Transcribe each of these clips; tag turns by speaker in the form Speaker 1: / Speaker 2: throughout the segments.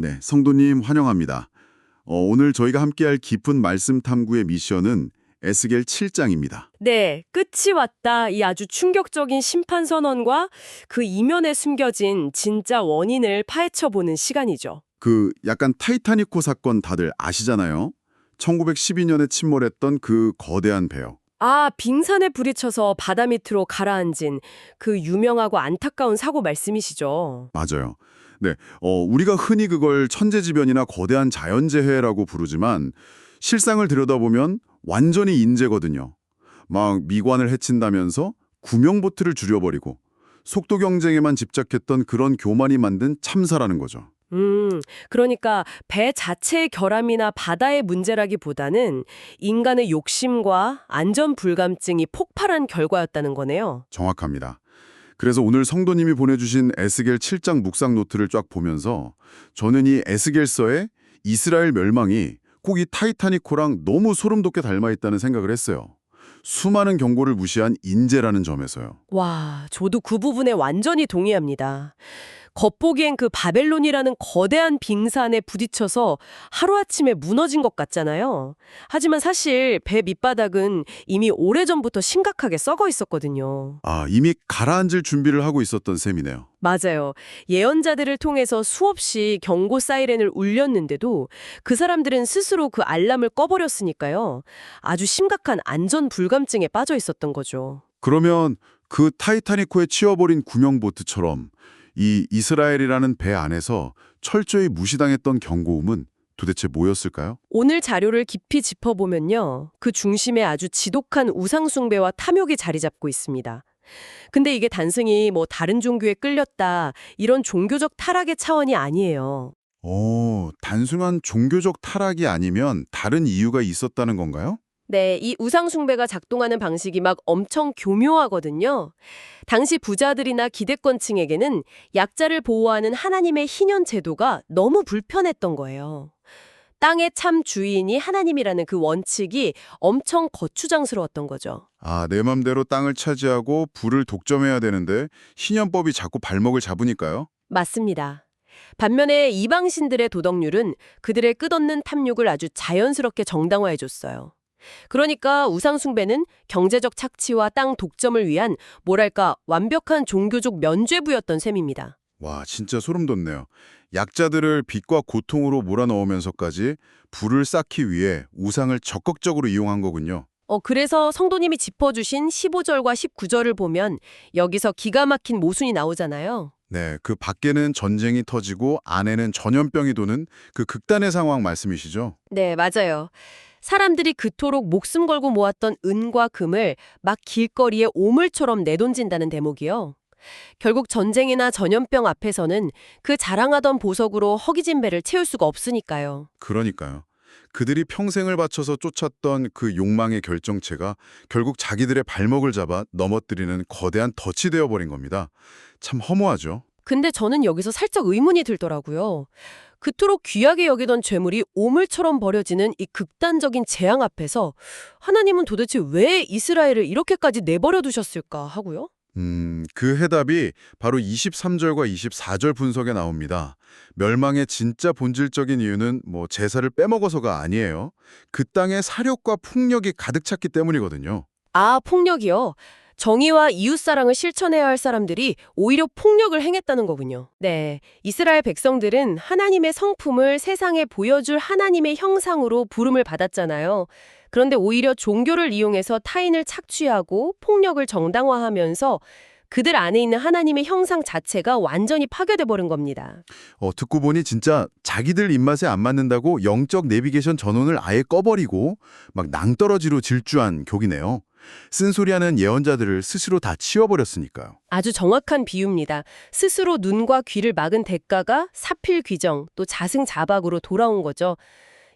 Speaker 1: 네. 성도님 환영합니다. 오늘 저희가 함께할 깊은 말씀 탐구의 미션은 에스겔 7장입니다.
Speaker 2: 네, 끝이 왔다. 이 아주 충격적인 심판 선언과 그 이면에 숨겨진 진짜 원인을 파헤쳐보는 시간이죠.
Speaker 1: 그 약간 타이타닉호 사건 다들 아시잖아요. 1912년에 침몰했던 그 거대한 배요.
Speaker 2: 아, 빙산에 부딪혀서 바다 밑으로 가라앉은 그 유명하고 안타까운 사고 말씀이시죠.
Speaker 1: 맞아요. 네, 우리가 흔히 그걸 천재지변이나 거대한 자연재해라고 부르지만 실상을 들여다보면 완전히 인재거든요. 막 미관을 해친다면서 구명보트를 줄여버리고 속도 경쟁에만 집착했던 그런 교만이 만든 참사라는 거죠.
Speaker 2: 그러니까 배 자체의 결함이나 바다의 문제라기보다는 인간의 욕심과 안전 불감증이 폭발한 결과였다는 거네요.
Speaker 1: 정확합니다. 그래서 오늘 성도님이 보내주신 에스겔 7장 묵상 노트를 쫙 보면서 저는 이 에스겔서의 이스라엘 멸망이 꼭 이 타이타닉호랑 너무 소름 돋게 닮아있다는 생각을 했어요. 수많은 경고를 무시한 인재라는 점에서요.
Speaker 2: 와, 저도 그 부분에 완전히 동의합니다. 겉보기엔 그 바벨론이라는 거대한 빙산에 부딪혀서 하루아침에 무너진 것 같잖아요. 하지만 사실 배 밑바닥은 이미 오래전부터 심각하게 썩어 있었거든요.
Speaker 1: 이미 가라앉을 준비를 하고 있었던 셈이네요.
Speaker 2: 맞아요. 예언자들을 통해서 수없이 경고 사이렌을 울렸는데도 그 사람들은 스스로 그 알람을 꺼버렸으니까요. 아주 심각한 안전 불감증에 빠져 있었던 거죠.
Speaker 1: 그러면 그 타이타닉호에 치여버린 구명보트처럼 이 이스라엘이라는 배 안에서 철저히 무시당했던 경고음은 도대체 뭐였을까요?
Speaker 2: 오늘 자료를 깊이 짚어보면요. 그 중심에 아주 지독한 우상숭배와 탐욕이 자리 잡고 있습니다. 근데 이게 단순히 다른 종교에 끌렸다, 이런 종교적 타락의 차원이 아니에요.
Speaker 1: 단순한 종교적 타락이 아니면 다른 이유가 있었다는 건가요?
Speaker 2: 네, 이 우상숭배가 작동하는 방식이 막 엄청 교묘하거든요. 당시 부자들이나 기대권층에게는 약자를 보호하는 하나님의 희년 제도가 너무 불편했던 거예요. 땅의 참 주인이 하나님이라는 그 원칙이 엄청 거추장스러웠던 거죠.
Speaker 1: 내 맘대로 땅을 차지하고 부를 독점해야 되는데 신현법이 자꾸 발목을 잡으니까요.
Speaker 2: 맞습니다. 반면에 이방신들의 도덕률은 그들의 끝없는 탐욕을 아주 자연스럽게 정당화해줬어요. 그러니까 우상숭배는 경제적 착취와 땅 독점을 위한 뭐랄까 완벽한 종교적 면죄부였던 셈입니다.
Speaker 1: 와, 진짜 소름 돋네요. 약자들을 빚과 고통으로 몰아넣으면서까지 부를 쌓기 위해 우상을 적극적으로 이용한 거군요.
Speaker 2: 그래서 성도님이 짚어주신 15절과 19절을 보면 여기서 기가 막힌 모순이 나오잖아요.
Speaker 1: 네, 그 밖에는 전쟁이 터지고 안에는 전염병이 도는 그 극단의 상황 말씀이시죠?
Speaker 2: 네, 맞아요. 사람들이 그토록 목숨 걸고 모았던 은과 금을 막 길거리에 오물처럼 내던진다는 대목이요. 결국 전쟁이나 전염병 앞에서는 그 자랑하던 보석으로 허기진 배를 채울 수가 없으니까요.
Speaker 1: 그러니까요. 그들이 평생을 바쳐서 쫓았던 그 욕망의 결정체가 결국 자기들의 발목을 잡아 넘어뜨리는 거대한 덫이 되어버린 겁니다. 참 허무하죠.
Speaker 2: 근데 저는 여기서 살짝 의문이 들더라고요. 그토록 귀하게 여기던 죄물이 오물처럼 버려지는 이 극단적인 재앙 앞에서 하나님은 도대체 왜 이스라엘을 이렇게까지 내버려 두셨을까 하고요.
Speaker 1: 그 해답이 바로 23절과 24절 분석에 나옵니다. 멸망의 진짜 본질적인 이유는 제사를 빼먹어서가 아니에요. 그 땅에 사력과 폭력이 가득 찼기 때문이거든요.
Speaker 2: 아, 폭력이요? 정의와 이웃사랑을 실천해야 할 사람들이 오히려 폭력을 행했다는 거군요. 네, 이스라엘 백성들은 하나님의 성품을 세상에 보여줄 하나님의 형상으로 부름을 받았잖아요. 그런데 오히려 종교를 이용해서 타인을 착취하고 폭력을 정당화하면서 그들 안에 있는 하나님의 형상 자체가 완전히 파괴돼 버린 겁니다.
Speaker 1: 듣고 보니 진짜 자기들 입맛에 안 맞는다고 영적 내비게이션 전원을 아예 꺼버리고 막 낭떠러지로 질주한 격이네요. 쓴소리하는 예언자들을 스스로 다 치워버렸으니까요.
Speaker 2: 아주 정확한 비유입니다. 스스로 눈과 귀를 막은 대가가 사필귀정, 또 자승자박으로 돌아온 거죠.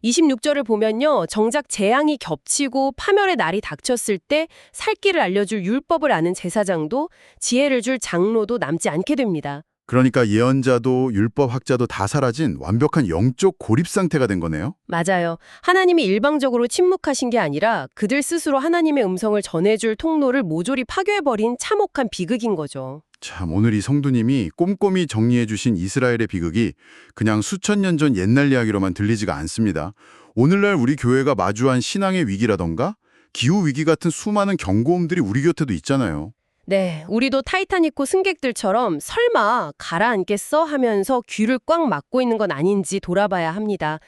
Speaker 2: 26절을 보면요. 정작 재앙이 겹치고 파멸의 날이 닥쳤을 때 살 길을 알려줄 율법을 아는 제사장도 지혜를 줄 장로도 남지 않게 됩니다.
Speaker 1: 그러니까 예언자도 율법학자도 다 사라진 완벽한 영적 고립 상태가 된 거네요.
Speaker 2: 맞아요. 하나님이 일방적으로 침묵하신 게 아니라 그들 스스로 하나님의 음성을 전해줄 통로를 모조리 파괴해버린 참혹한 비극인 거죠.
Speaker 1: 참, 오늘 이 성도님이 꼼꼼히 정리해 주신 이스라엘의 비극이 그냥 수천 년 전 옛날 이야기로만 들리지가 않습니다. 오늘날 우리 교회가 마주한 신앙의 위기라던가 기후 위기 같은 수많은 경고음들이 우리 곁에도 있잖아요.
Speaker 2: 네, 우리도 타이타닉호 승객들처럼 설마 가라앉겠어 하면서 귀를 꽉 막고 있는 건 아닌지 돌아봐야 합니다.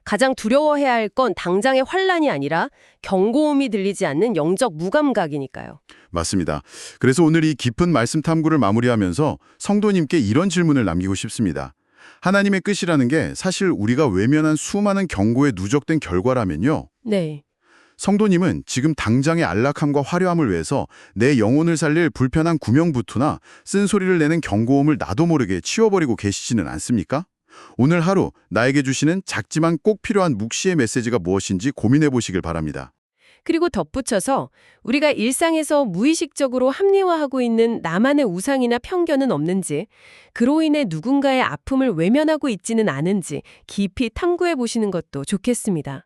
Speaker 2: 가장 두려워해야 할 건 당장의 환란이 아니라 경고음이 들리지 않는 영적 무감각이니까요.
Speaker 1: 맞습니다. 그래서 오늘 이 깊은 말씀 탐구를 마무리하면서 성도님께 이런 질문을 남기고 싶습니다. 하나님의 끝이라는 게 사실 우리가 외면한 수많은 경고에 누적된 결과라면요.
Speaker 2: 네.
Speaker 1: 성도님은 지금 당장의 안락함과 화려함을 위해서 내 영혼을 살릴 불편한 구명부투나 쓴소리를 내는 경고음을 나도 모르게 치워버리고 계시지는 않습니까? 오늘 하루 나에게 주시는 작지만 꼭 필요한 묵시의 메시지가 무엇인지 고민해 보시길 바랍니다.
Speaker 2: 그리고 덧붙여서 우리가 일상에서 무의식적으로 합리화하고 있는 나만의 우상이나 편견은 없는지, 그로 인해 누군가의 아픔을 외면하고 있지는 않은지 깊이 탐구해 보시는 것도 좋겠습니다.